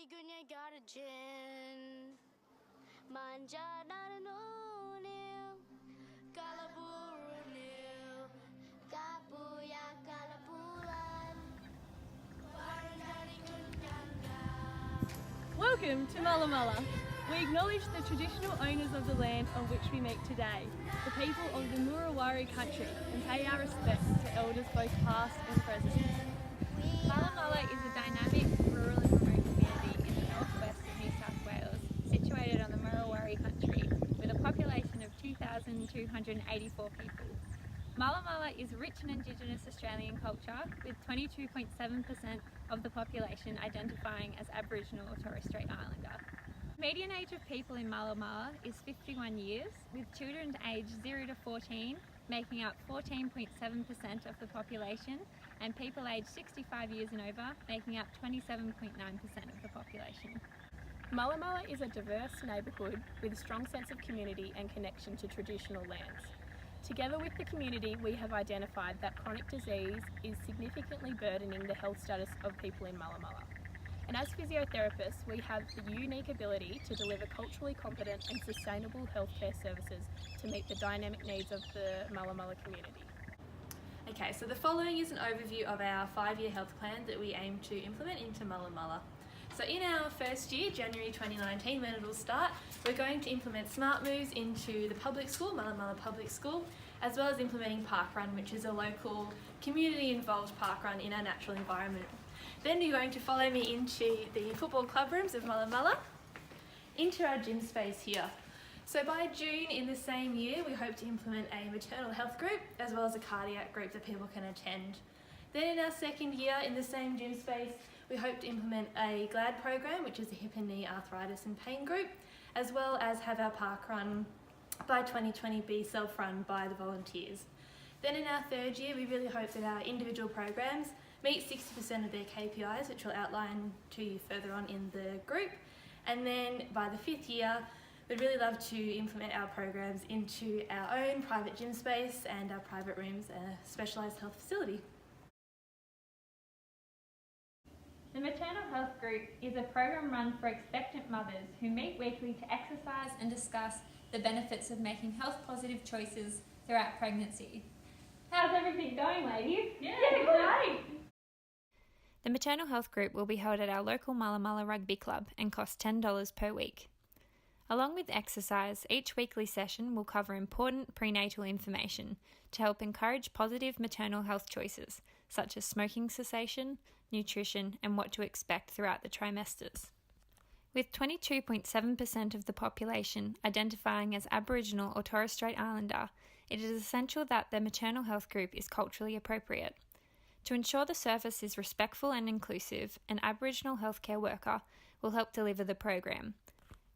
gunya gada jin manja nanunil kalaburunil kapuya kalapulan warnari gunyanga. Welcome to Mulla Mulla. We acknowledge the traditional owners of the land on which we meet today, the people of the Mulla country, and pay our respects to elders both past and present. Mulla Mulla is a dynamic rural and remote community in the northwest of New South Wales, situated on the Mulla country, with a population of 2,284 people. Mulla Mulla is rich in Indigenous Australian culture, with 22.7% of the population identifying as Aboriginal or Torres Strait Islander. The median age of people in Mulla Mulla is 51 years, with children aged 0 to 14 making up 14.7% of the population, and people aged 65 years and over making up 27.9% of the population. Mulla Mulla is a diverse neighbourhood with a strong sense of community and connection to traditional lands. Together with the community, we have identified that chronic disease is significantly burdening the health status of people in Mulla Mulla. And as physiotherapists, we have the unique ability to deliver culturally competent and sustainable healthcare services to meet the dynamic needs of the Mulla Mulla community. Okay, so the following is an overview of our 5-year health plan that we aim to implement into Mulla Mulla. So in our first year, January 2019, when it will start, we're going to implement Smart Moves into the public school, Mulla Mulla Public School, as well as implementing Parkrun, which is a local community-involved parkrun in our natural environment. Then you're going to follow me into the football club rooms of Mulla Mulla, into our gym space here. So by June in the same year, we hope to implement a maternal health group as well as a cardiac group that people can attend. Then in our second year in the same gym space, we hope to implement a GLAD program, which is a hip and knee arthritis and pain group, as well as have our parkrun by 2020 be self-run by the volunteers. Then in our third year, we really hope that our individual programs meet 60% of their KPIs, which we'll outline to you further on in the group. And then by the 5th year, we'd really love to implement our programs into our own private gym space and our private rooms, a specialised health facility. The Maternal Health Group is a program run for expectant mothers who meet weekly to exercise and discuss the benefits of making health-positive choices throughout pregnancy. How's everything going, ladies? Yeah, great! The Maternal Health Group will be held at our local Mulla Mulla Rugby Club and cost $10 per week. Along with exercise, each weekly session will cover important prenatal information to help encourage positive maternal health choices, such as smoking cessation, nutrition, and what to expect throughout the trimesters. With 22.7% of the population identifying as Aboriginal or Torres Strait Islander, it is essential that the maternal health group is culturally appropriate. To ensure the service is respectful and inclusive, an Aboriginal healthcare worker will help deliver the program.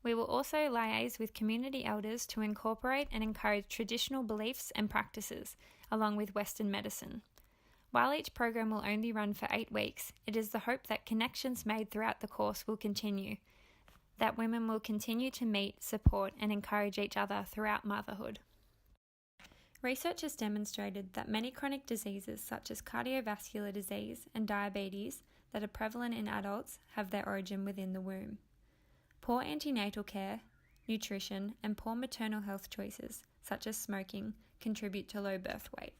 We will also liaise with community elders to incorporate and encourage traditional beliefs and practices, along with Western medicine. While each program will only run for 8 weeks, it is the hope that connections made throughout the course will continue, that women will continue to meet, support, and encourage each other throughout motherhood. Research has demonstrated that many chronic diseases such as cardiovascular disease and diabetes that are prevalent in adults have their origin within the womb. Poor antenatal care, nutrition, and poor maternal health choices, such as smoking, contribute to low birth weight.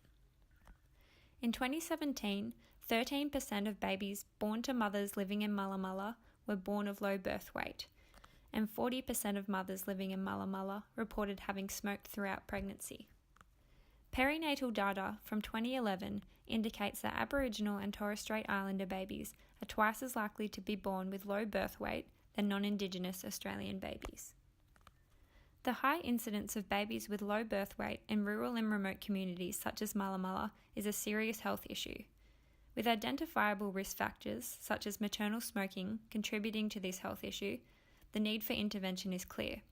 In 2017, 13% of babies born to mothers living in Mulla Mulla were born of low birth weight, and 40% of mothers living in Mulla Mulla reported having smoked throughout pregnancy. Perinatal data from 2011 indicates that Aboriginal and Torres Strait Islander babies are twice as likely to be born with low birth weight than non-Indigenous Australian babies. The high incidence of babies with low birth weight in rural and remote communities such as Mulla Mulla is a serious health issue. With identifiable risk factors such as maternal smoking contributing to this health issue, the need for intervention is clear.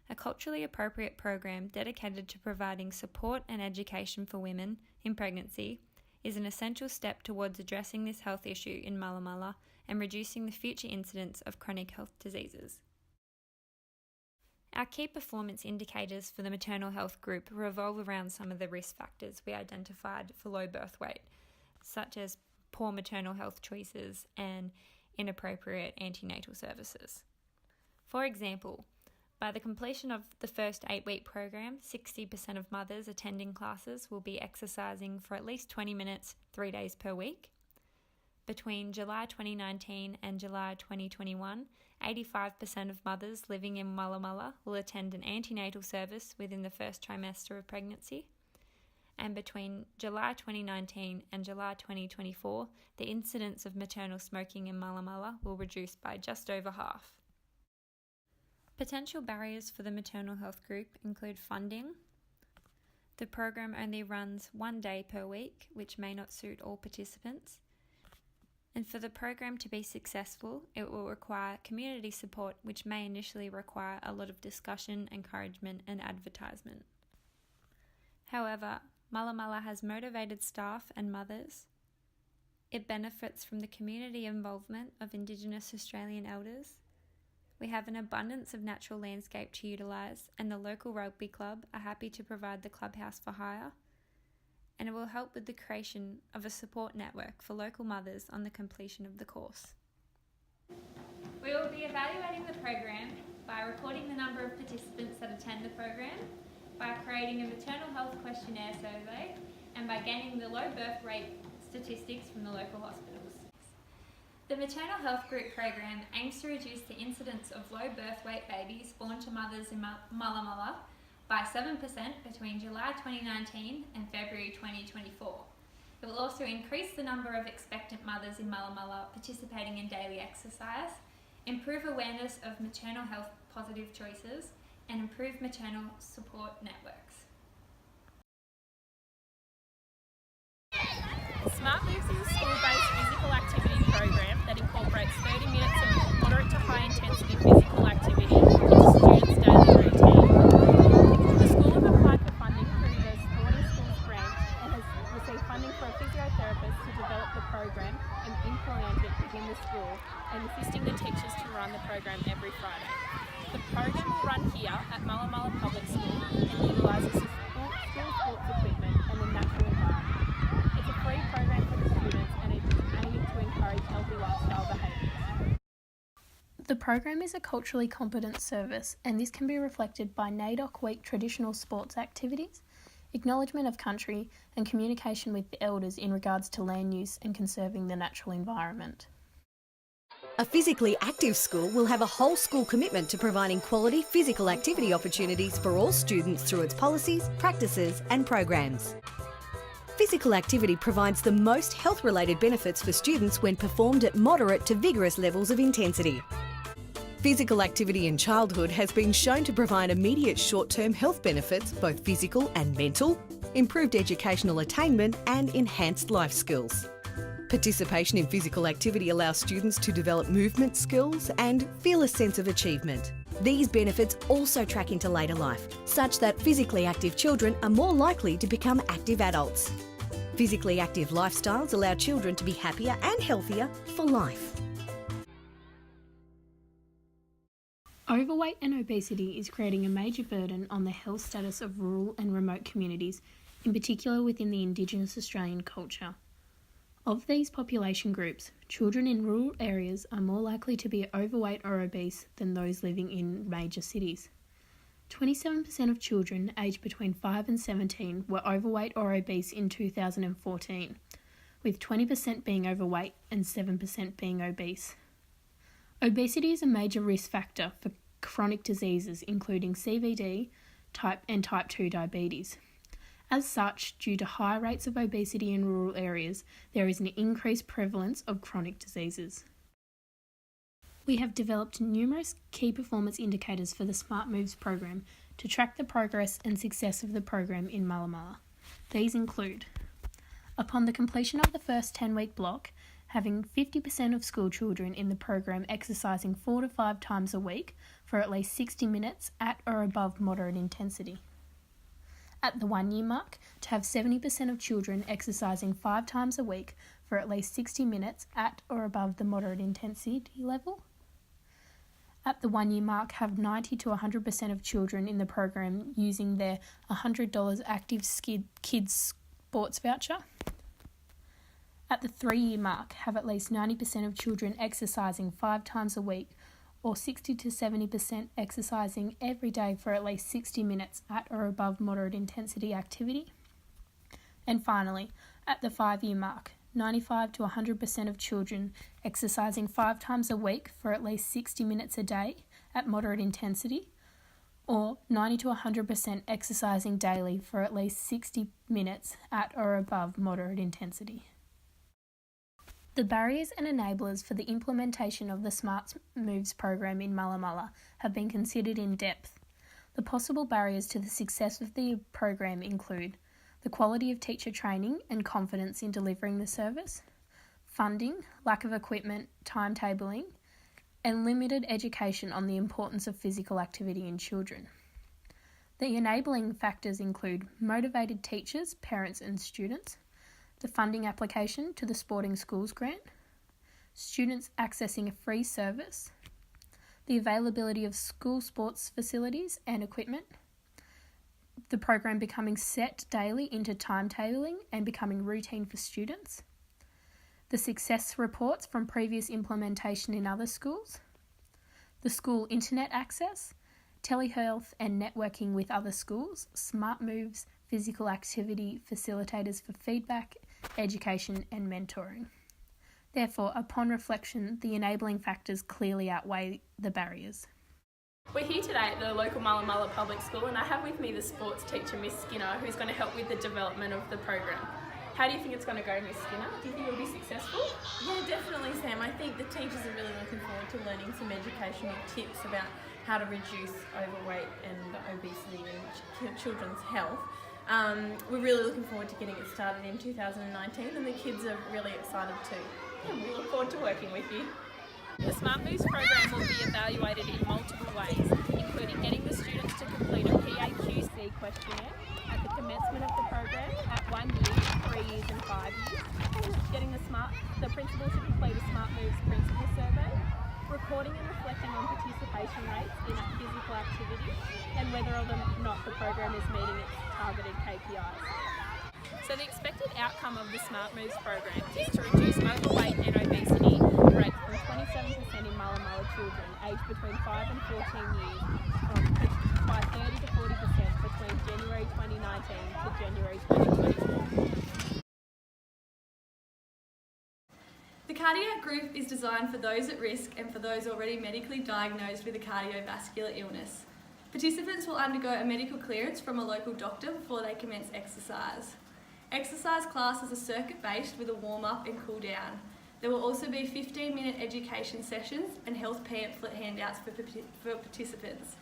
A culturally appropriate program dedicated to providing support and education for women in pregnancy is an essential step towards addressing this health issue in Mulla Mulla and reducing the future incidence of chronic health diseases. Our key performance indicators for the maternal health group revolve around some of the risk factors we identified for low birth weight, such as poor maternal health choices and inappropriate antenatal services. For example, by the completion of the first 8-week program, 60% of mothers attending classes will be exercising for at least 20 minutes 3 days per week. Between July 2019 and July 2021, 85% of mothers living in Mulla Mulla will attend an antenatal service within the first trimester of pregnancy. And between July 2019 and July 2024, the incidence of maternal smoking in Mulla Mulla will reduce by just over half. Potential barriers for the maternal health group include funding. The program only runs 1 day per week, which may not suit all participants. And for the program to be successful, it will require community support, which may initially require a lot of discussion, encouragement, and advertisement. However, Mulla Mulla has motivated staff and mothers. It benefits from the community involvement of Indigenous Australian elders. We have an abundance of natural landscape to utilise, and the local rugby club are happy to provide the clubhouse for hire. And it will help with the creation of a support network for local mothers on the completion of the course. We will be evaluating the program by recording the number of participants that attend the program, by creating a maternal health questionnaire survey, and by gaining the low birth rate statistics from the local hospitals. The Maternal Health Group program aims to reduce the incidence of low birth weight babies born to mothers in Mulla Mulla by 7% between July 2019 and February 2024. It will also increase the number of expectant mothers in Mulla Mulla participating in daily exercise, improve awareness of maternal health positive choices, and improve maternal support networks. Smart Moves is a school-based physical activity program that incorporates 30 minutes of moderate to high intensity physical activity into students' daily routine. The school have applied for funding through the Supporting Schools grant and has received funding for a physiotherapist to develop the program and implement it within the school, and assisting the teachers to run the program every Friday. The program will run here at Mulla Mulla Public School and utilises school sports equipment and the natural environment. It's a free program for the students and it's aiming to encourage healthy lifestyle behaviours. The program is a culturally competent service, and this can be reflected by NAIDOC Week traditional sports activities, acknowledgement of country, and communication with the elders in regards to land use and conserving the natural environment. A physically active school will have a whole school commitment to providing quality physical activity opportunities for all students through its policies, practices and programs. Physical activity provides the most health-related benefits for students when performed at moderate to vigorous levels of intensity. Physical activity in childhood has been shown to provide immediate short-term health benefits, both physical and mental, improved educational attainment and enhanced life skills. Participation in physical activity allows students to develop movement skills and feel a sense of achievement. These benefits also track into later life, such that physically active children are more likely to become active adults. Physically active lifestyles allow children to be happier and healthier for life. Overweight and obesity is creating a major burden on the health status of rural and remote communities, in particular within the Indigenous Australian culture. Of these population groups, children in rural areas are more likely to be overweight or obese than those living in major cities. 27% of children aged between 5 and 17 were overweight or obese in 2014, with 20% being overweight and 7% being obese. Obesity is a major risk factor for chronic diseases including CVD, type 2 diabetes. As such, due to high rates of obesity in rural areas, there is an increased prevalence of chronic diseases. We have developed numerous key performance indicators for the Smart Moves program to track the progress and success of the program in Mulla Mulla. These include, upon the completion of the first 10-week block, having 50% of school children in the program exercising 4 to 5 times a week for at least 60 minutes at or above moderate intensity. At the 1-year mark, to have 70% of children exercising 5 times a week for at least 60 minutes at or above the moderate intensity level. At the 1-year mark, have 90 to 100% of children in the program using their $100 Active Kids Sports Voucher. At the 3-year mark, have at least 90% of children exercising 5 times a week, or 60 to 70% exercising every day for at least 60 minutes at or above moderate intensity activity. And finally, at the 5-year mark, 95 to 100% of children exercising 5 times a week for at least 60 minutes a day at moderate intensity, or 90 to 100% exercising daily for at least 60 minutes at or above moderate intensity. The barriers and enablers for the implementation of the Smart Moves program in Mulla Mulla have been considered in depth. The possible barriers to the success of the program include the quality of teacher training and confidence in delivering the service, funding, lack of equipment, timetabling, and limited education on the importance of physical activity in children. The enabling factors include motivated teachers, parents and students, the funding application to the Sporting Schools Grant, students accessing a free service, the availability of school sports facilities and equipment, the program becoming set daily into timetabling and becoming routine for students, the success reports from previous implementation in other schools, the school internet access, telehealth and networking with other schools, Smart Moves, physical activity facilitators for feedback, education and mentoring. Therefore, upon reflection, the enabling factors clearly outweigh the barriers. We're here today at the local Mulla Mulla Public School and I have with me the sports teacher, Miss Skinner, who's going to help with the development of the program. How do you think it's going to go, Miss Skinner? Do you think it'll be successful? Yeah, definitely, Sam. I think the teachers are really looking forward to learning some educational tips about how to reduce overweight and obesity in children's health. We're really looking forward to getting it started in 2019 and the kids are really excited too. Yeah, we look forward to working with you. The Smart Moves program will be evaluated in multiple ways, including getting the students to complete a PAQC questionnaire at the commencement of the program at 1 year, 3 years and 5 years, getting the principal to complete a Smart Moves principal survey, recording and reflecting on participation rates in physical activity and whether or not the program is meeting its targeted KPIs. So the expected outcome of the Smart Moves program is to reduce overweight and obesity rates from 27% in Mulla Mulla children aged between 5 and 14 years by 30 to 40% between January 2019 to January 2024. The cardiac group is designed for those at risk and for those already medically diagnosed with a cardiovascular illness. Participants will undergo a medical clearance from a local doctor before they commence exercise. Exercise classes are circuit-based with a warm-up and cool-down. There will also be 15-minute education sessions and health pamphlet handouts for participants.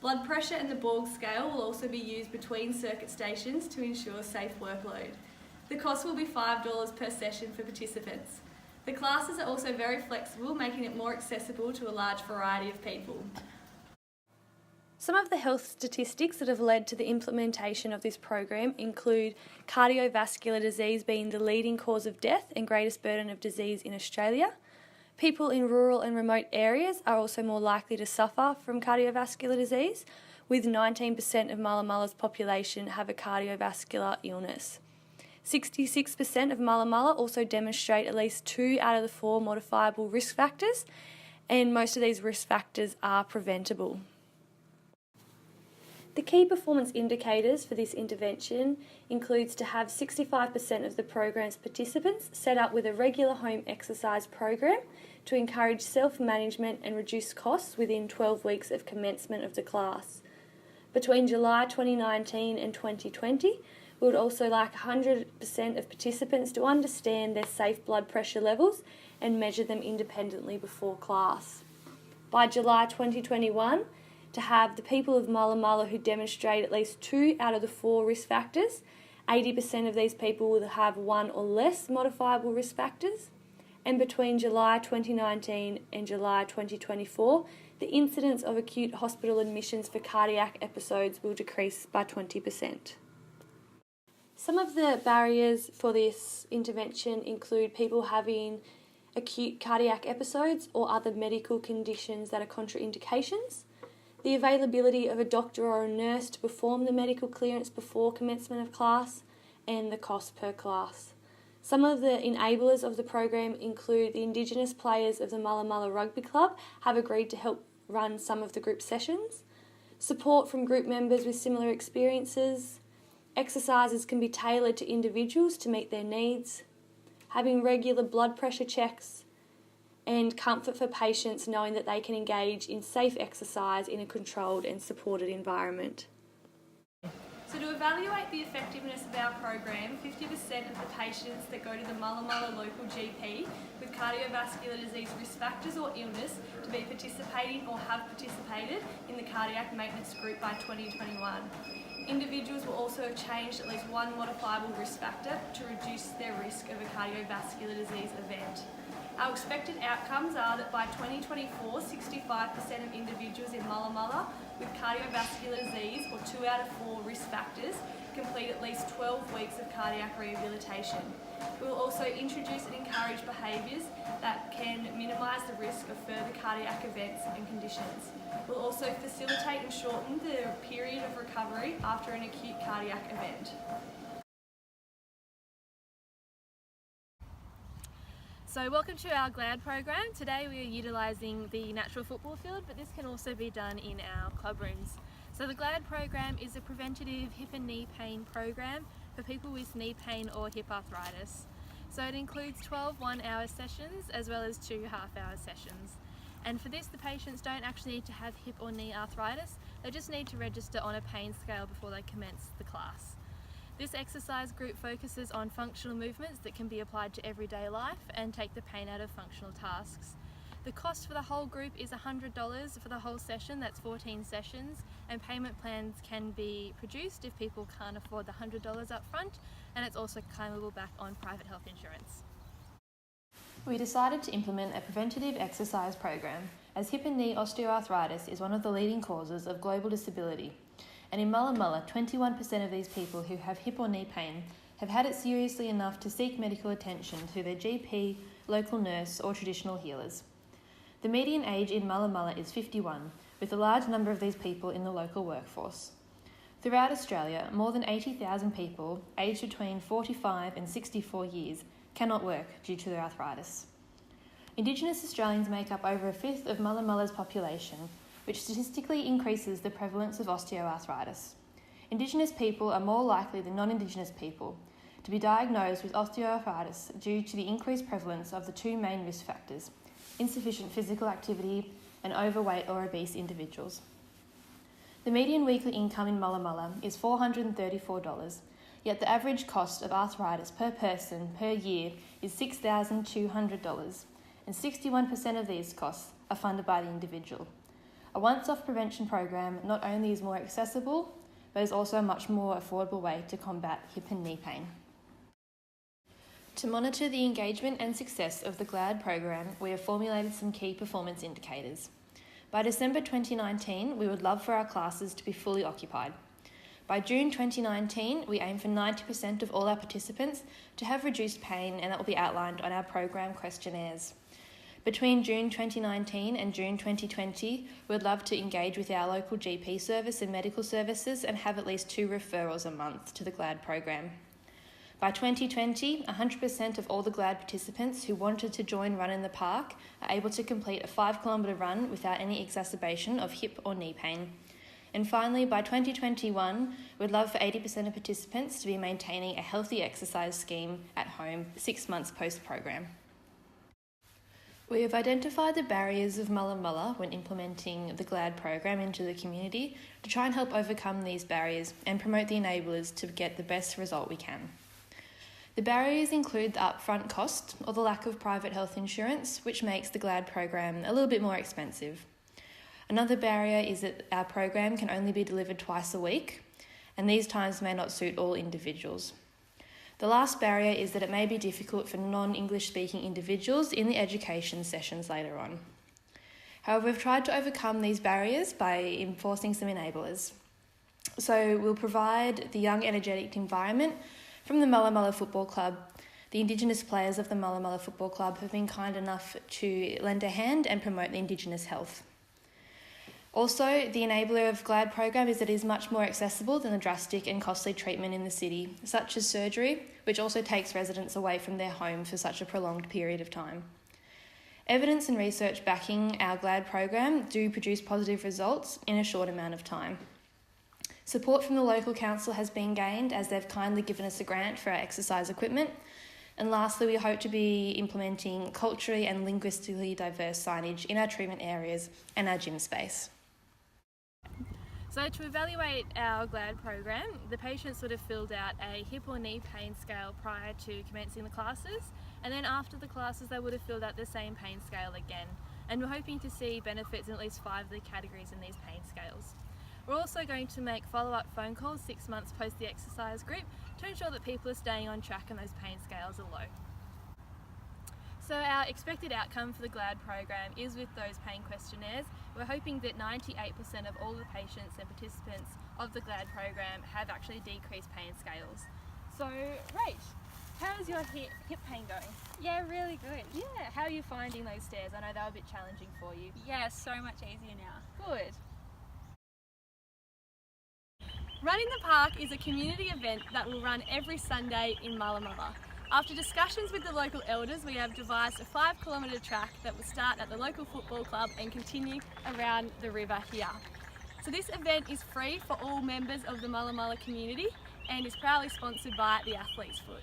Blood pressure and the Borg scale will also be used between circuit stations to ensure safe workload. The cost will be $5 per session for participants. The classes are also very flexible, making it more accessible to a large variety of people. Some of the health statistics that have led to the implementation of this program include cardiovascular disease being the leading cause of death and greatest burden of disease in Australia. People in rural and remote areas are also more likely to suffer from cardiovascular disease, with 19% of Mulla Mulla's population have a cardiovascular illness. 66% of Mulla Mulla also demonstrate at least 2 out of the 4 modifiable risk factors, and most of these risk factors are preventable. The key performance indicators for this intervention includes to have 65% of the program's participants set up with a regular home exercise program to encourage self-management and reduce costs within 12 weeks of commencement of the class. Between July 2019 and 2020, we would also like 100% of participants to understand their safe blood pressure levels and measure them independently before class. By July 2021, to have the people of Mulla Mulla who demonstrate at least 2 out of the 4 risk factors, 80% of these people will have 1 or less modifiable risk factors, and between July 2019 and July 2024, the incidence of acute hospital admissions for cardiac episodes will decrease by 20%. Some of the barriers for this intervention include people having acute cardiac episodes or other medical conditions that are contraindications, the availability of a doctor or a nurse to perform the medical clearance before commencement of class, and the cost per class. Some of the enablers of the program include the Indigenous players of the Mulla Mulla Rugby Club have agreed to help run some of the group sessions. Support from group members with similar experiences. Exercises can be tailored to individuals to meet their needs. Having regular blood pressure checks, and comfort for patients knowing that they can engage in safe exercise in a controlled and supported environment. So to evaluate the effectiveness of our program, 50% of the patients that go to the Mulla Mulla local GP with cardiovascular disease risk factors or illness to be participating or have participated in the cardiac maintenance group by 2021. Individuals will also have changed at least one modifiable risk factor to reduce their risk of a cardiovascular disease event. Our expected outcomes are that by 2024, 65% of individuals in Mulla Mulla with cardiovascular disease or 2 out of 4 risk factors complete at least 12 weeks of cardiac rehabilitation. We will also introduce and encourage behaviours that can minimise the risk of further cardiac events and conditions. We'll also facilitate and shorten the period of recovery after an acute cardiac event. So welcome to our GLAD program. Today we are utilising the natural football field, but this can also be done in our club rooms. So the GLAD program is a preventative hip and knee pain program for people with knee pain or hip arthritis. So it includes 12 one-hour sessions as well as 2 half-hour sessions. And for this, the patients don't actually need to have hip or knee arthritis, they just need to register on a pain scale before they commence the class. This exercise group focuses on functional movements that can be applied to everyday life and take the pain out of functional tasks. The cost for the whole group is $100 for the whole session, that's 14 sessions, and payment plans can be produced if people can't afford the $100 up front, and it's also claimable back on private health insurance. We decided to implement a preventative exercise program as hip and knee osteoarthritis is one of the leading causes of global disability. And in Mulla Mulla, 21% of these people who have hip or knee pain have had it seriously enough to seek medical attention through their GP, local nurse or traditional healers. The median age in Mulla Mulla is 51, with a large number of these people in the local workforce. Throughout Australia, more than 80,000 people aged between 45 and 64 years cannot work due to their arthritis. Indigenous Australians make up over a fifth of Mulla Mulla's population, which statistically increases the prevalence of osteoarthritis. Indigenous people are more likely than non-Indigenous people to be diagnosed with osteoarthritis due to the increased prevalence of the 2 main risk factors, insufficient physical activity and overweight or obese individuals. The median weekly income in Mulla Mulla is $434, yet the average cost of arthritis per person per year is $6,200, and 61% of these costs are funded by the individual. A once-off prevention program not only is more accessible, but is also a much more affordable way to combat hip and knee pain. To monitor the engagement and success of the GLAD program, we have formulated some key performance indicators. By December 2019, we would love for our classes to be fully occupied. By June 2019, we aim for 90% of all our participants to have reduced pain, and that will be outlined on our program questionnaires. Between June 2019 and June 2020, we'd love to engage with our local GP service and medical services and have at least 2 referrals a month to the GLAD program. By 2020, 100% of all the GLAD participants who wanted to join Run in the Park are able to complete a 5-kilometre run without any exacerbation of hip or knee pain. And finally, by 2021, we'd love for 80% of participants to be maintaining a healthy exercise scheme at home 6 months post-program. We have identified the barriers of Mulla Mulla when implementing the GLAD program into the community to try and help overcome these barriers and promote the enablers to get the best result we can. The barriers include the upfront cost or the lack of private health insurance, which makes the GLAD program a little bit more expensive. Another barrier is that our program can only be delivered twice a week, and these times may not suit all individuals. The last barrier is that it may be difficult for non-English speaking individuals in the education sessions later on. However, we've tried to overcome these barriers by enforcing some enablers. So we'll provide the young, energetic environment from the Mulla Mulla Football Club. The Indigenous players of the Mulla Mulla Football Club have been kind enough to lend a hand and promote the Indigenous health. Also, the enabler of GLAD program is that it is much more accessible than the drastic and costly treatment in the city, such as surgery, which also takes residents away from their home for such a prolonged period of time. Evidence and research backing our GLAD program do produce positive results in a short amount of time. Support from the local council has been gained as they've kindly given us a grant for our exercise equipment. And lastly, we hope to be implementing culturally and linguistically diverse signage in our treatment areas and our gym space. So to evaluate our GLAD program, the patients would have filled out a hip or knee pain scale prior to commencing the classes, and then after the classes they would have filled out the same pain scale again. And we're hoping to see benefits in at least 5 of the categories in these pain scales. We're also going to make follow-up phone calls 6 months post the exercise group to ensure that people are staying on track and those pain scales are low. So our expected outcome for the GLAD program is with those pain questionnaires. We're hoping that 98% of all the patients and participants of the GLAD program have actually decreased pain scales. So, Rach, how's your hip pain going? Yeah, really good. Yeah, how are you finding those stairs? I know they were a bit challenging for you. Yeah, so much easier now. Good. Run in the Park is a community event that will run every Sunday in Mulla Mulla. After discussions with the local elders, we have devised a 5-kilometre track that will start at the local football club and continue around the river here. So this event is free for all members of the Mulla Mulla community and is proudly sponsored by the Athlete's Foot.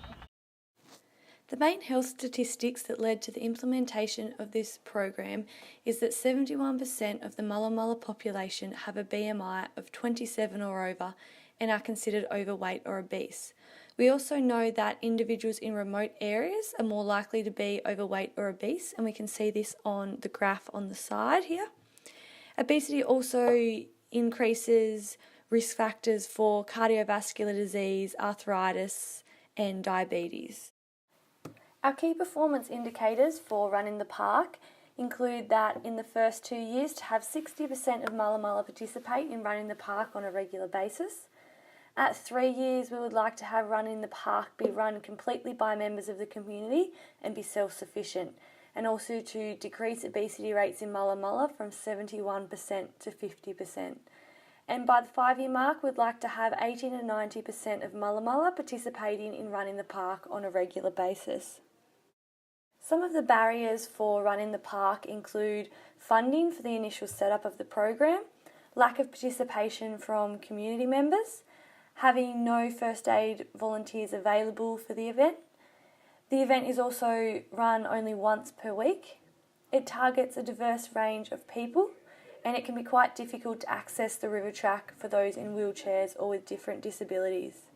The main health statistics that led to the implementation of this program is that 71% of the Mulla Mulla population have a BMI of 27 or over and are considered overweight or obese. We also know that individuals in remote areas are more likely to be overweight or obese, and we can see this on the graph on the side here. Obesity also increases risk factors for cardiovascular disease, arthritis, and diabetes. Our key performance indicators for Run in the Park include that in the first 2 years to have 60% of Mulla Mulla participate in Run in the Park on a regular basis. At 3 years, we would like to have Run in the Park be run completely by members of the community and be self-sufficient, and also to decrease obesity rates in Mulla Mulla from 71% to 50%. And by the 5-year mark, we'd like to have 80 to 90% of Mulla Mulla participating in Run in the Park on a regular basis. Some of the barriers for Run in the Park include funding for the initial setup of the program, lack of participation from community members, having no first aid volunteers available for the event. The event is also run only once per week. It targets a diverse range of people, and it can be quite difficult to access the river track for those in wheelchairs or with different disabilities.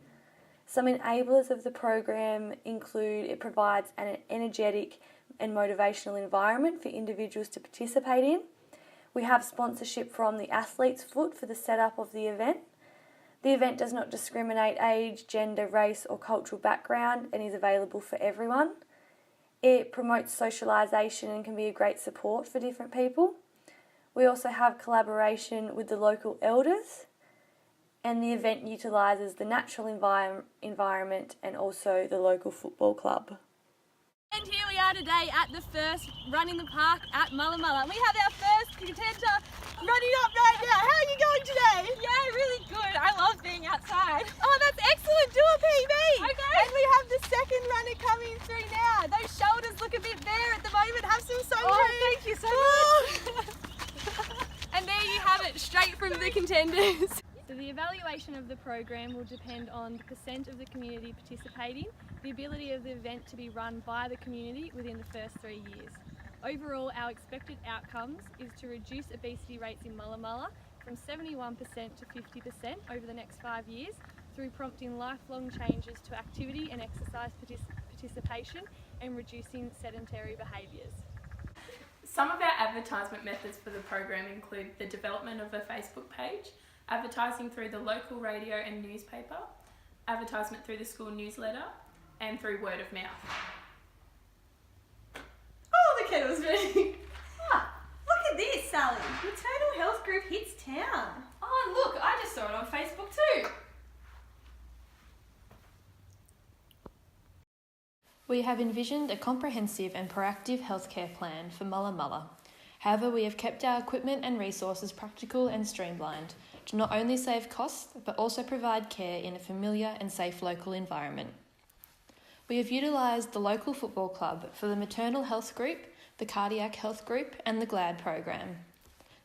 Some enablers of the program include it provides an energetic and motivational environment for individuals to participate in. We have sponsorship from the Athlete's Foot for the setup of the event. The event does not discriminate age, gender, race or cultural background and is available for everyone. It promotes socialisation and can be a great support for different people. We also have collaboration with the local elders, and the event utilises the natural environment and also the local football club. And here we are today at the first Run in the Park at Mulla Mulla. We have our first contender running up right now. How are you going today? Yeah, really good. I love being outside. Oh, that's excellent. Do a PB. Okay. And we have the second runner coming through now. Those shoulders look a bit bare at the moment. Have some sun Oh, cream. thank you so much. And there you have it, straight from the contenders. So the evaluation of the program will depend on the percent of the community participating, the ability of the event to be run by the community within the first 3 years. Overall, our expected outcomes is to reduce obesity rates in Mulla Mulla from 71% to 50% over the next 5 years through prompting lifelong changes to activity and exercise participation and reducing sedentary behaviours. Some of our advertisement methods for the program include the development of a Facebook page, advertising through the local radio and newspaper, advertisement through the school newsletter, and through word of mouth. Oh, the kettle's ready. Look at this, Sally. Maternal Health Group hits town. Oh, look, I just saw it on Facebook too. We have envisioned a comprehensive and proactive healthcare plan for Mulla Mulla. However, we have kept our equipment and resources practical and streamlined to not only save costs, but also provide care in a familiar and safe local environment. We have utilised the local football club for the maternal health group, the cardiac health group, and the GLAD program.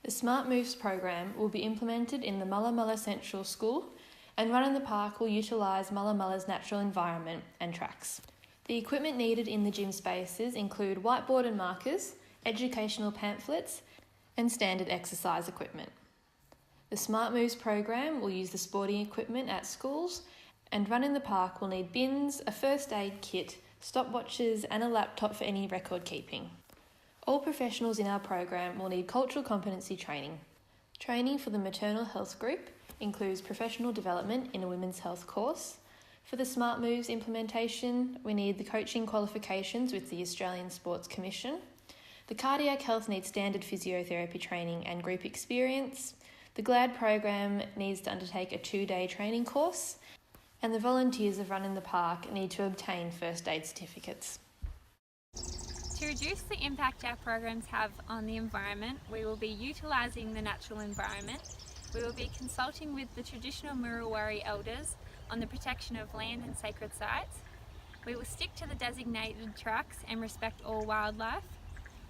The Smart Moves program will be implemented in the Mulla Mulla Central School, and Run in the Park will utilise Mulla Mulla's natural environment and tracks. The equipment needed in the gym spaces include whiteboard and markers, educational pamphlets, and standard exercise equipment. The Smart Moves program will use the sporting equipment at schools, and Run in the Park will need bins, a first aid kit, stopwatches, and a laptop for any record keeping. All professionals in our program will need cultural competency training. Training for the maternal health group includes professional development in a women's health course. For the Smart Moves implementation, we need the coaching qualifications with the Australian Sports Commission. The cardiac health needs standard physiotherapy training and group experience. The GLAD program needs to undertake a 2-day training course, and the volunteers of Run in the Park need to obtain first aid certificates. To reduce the impact our programs have on the environment, we will be utilising the natural environment. We will be consulting with the traditional Murawari elders on the protection of land and sacred sites. We will stick to the designated tracks and respect all wildlife.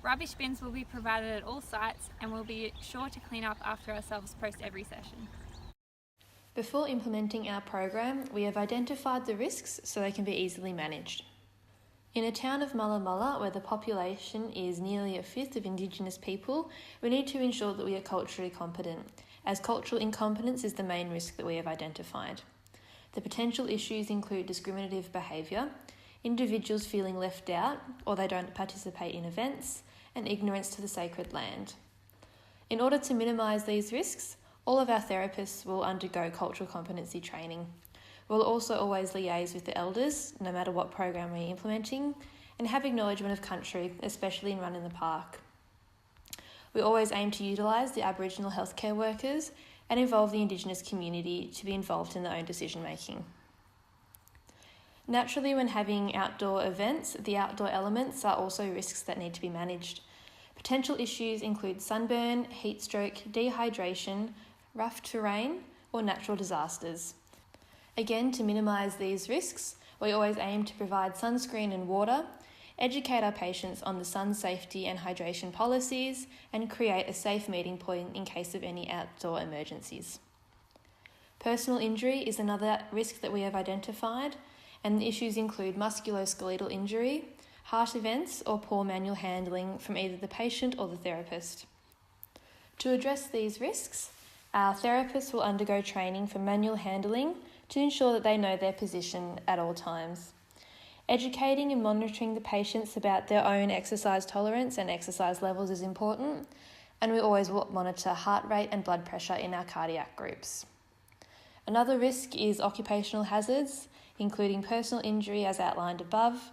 Rubbish bins will be provided at all sites, and we'll be sure to clean up after ourselves post every session. Before implementing our program, we have identified the risks so they can be easily managed. In a town of Mulla Mulla, where the population is nearly a fifth of Indigenous people, we need to ensure that we are culturally competent, as cultural incompetence is the main risk that we have identified. The potential issues include discriminative behaviour, individuals feeling left out or they don't participate in events, and ignorance to the sacred land. In order to minimise these risks, all of our therapists will undergo cultural competency training. We'll also always liaise with the elders, no matter what program we're implementing, and have acknowledgement of country, especially in Run in the Park. We always aim to utilise the Aboriginal healthcare workers and involve the Indigenous community to be involved in their own decision making. Naturally, when having outdoor events, the outdoor elements are also risks that need to be managed. Potential issues include sunburn, heat stroke, dehydration, rough terrain, or natural disasters. Again, to minimise these risks, we always aim to provide sunscreen and water, educate our patients on the sun safety and hydration policies, and create a safe meeting point in case of any outdoor emergencies. Personal injury is another risk that we have identified, and the issues include musculoskeletal injury, heart events, or poor manual handling from either the patient or the therapist. To address these risks, our therapists will undergo training for manual handling to ensure that they know their position at all times. Educating and monitoring the patients about their own exercise tolerance and exercise levels is important, and we always will monitor heart rate and blood pressure in our cardiac groups. Another risk is occupational hazards, including personal injury as outlined above,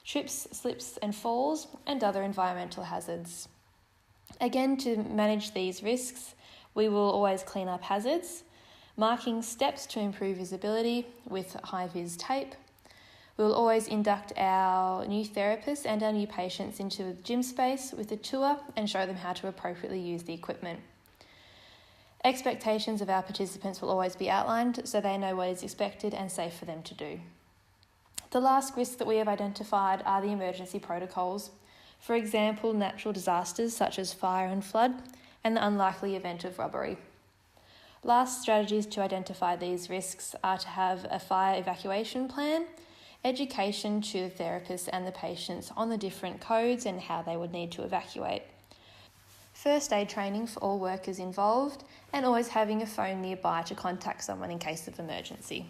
trips, slips and falls, and other environmental hazards. Again, to manage these risks, we will always clean up hazards, marking steps to improve visibility with high-vis tape. We will always induct our new therapists and our new patients into the gym space with a tour and show them how to appropriately use the equipment. Expectations of our participants will always be outlined so they know what is expected and safe for them to do. The last risks that we have identified are the emergency protocols. For example, natural disasters such as fire and flood, and the unlikely event of robbery. Last strategies to identify these risks are to have a fire evacuation plan, education to the therapists and the patients on the different codes and how they would need to evacuate, first aid training for all workers involved, and always having a phone nearby to contact someone in case of emergency.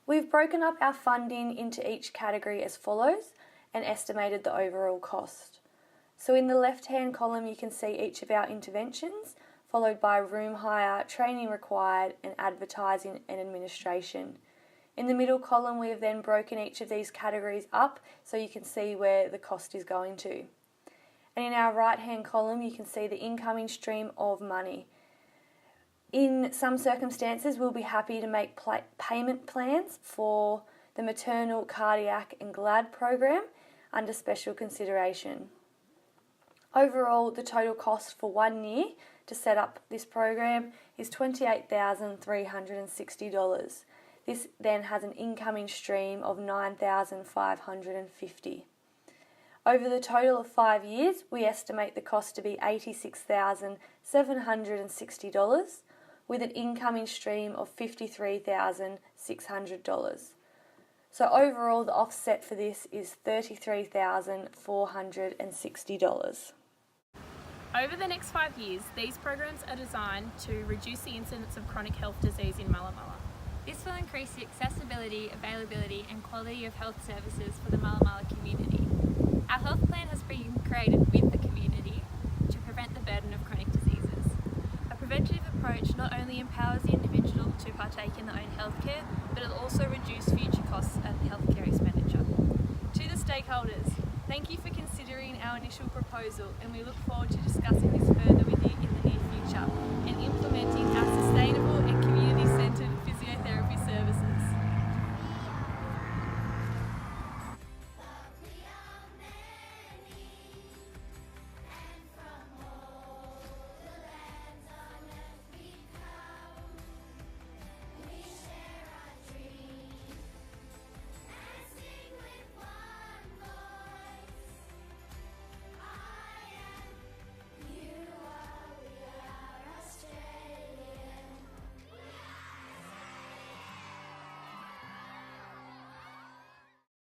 We've broken up our funding into each category as follows and estimated the overall cost. So in the left-hand column you can see each of our interventions, followed by room hire, training required, and advertising and administration. In the middle column we have then broken each of these categories up so you can see where the cost is going to. And in our right-hand column you can see the incoming stream of money. In some circumstances we'll be happy to make payment plans for the maternal, cardiac and GLAD program under special consideration. Overall, the total cost for 1 year to set up this program is $28,360. This then has an incoming stream of $9,550. Over the total of 5 years, we estimate the cost to be $86,760 with an incoming stream of $53,600. So overall, the offset for this is $33,460. Over the next 5 years, these programs are designed to reduce the incidence of chronic health disease in Mulla Mulla. This will increase the accessibility, availability and quality of health services for the Mulla Mulla community. Our health plan has been created with the community to prevent the burden of chronic diseases. A preventative approach not only empowers the individual to partake in their own healthcare, but it will also reduce future costs and healthcare expenditure. To the stakeholders, thank you for considering our initial proposal, and we look forward to discussing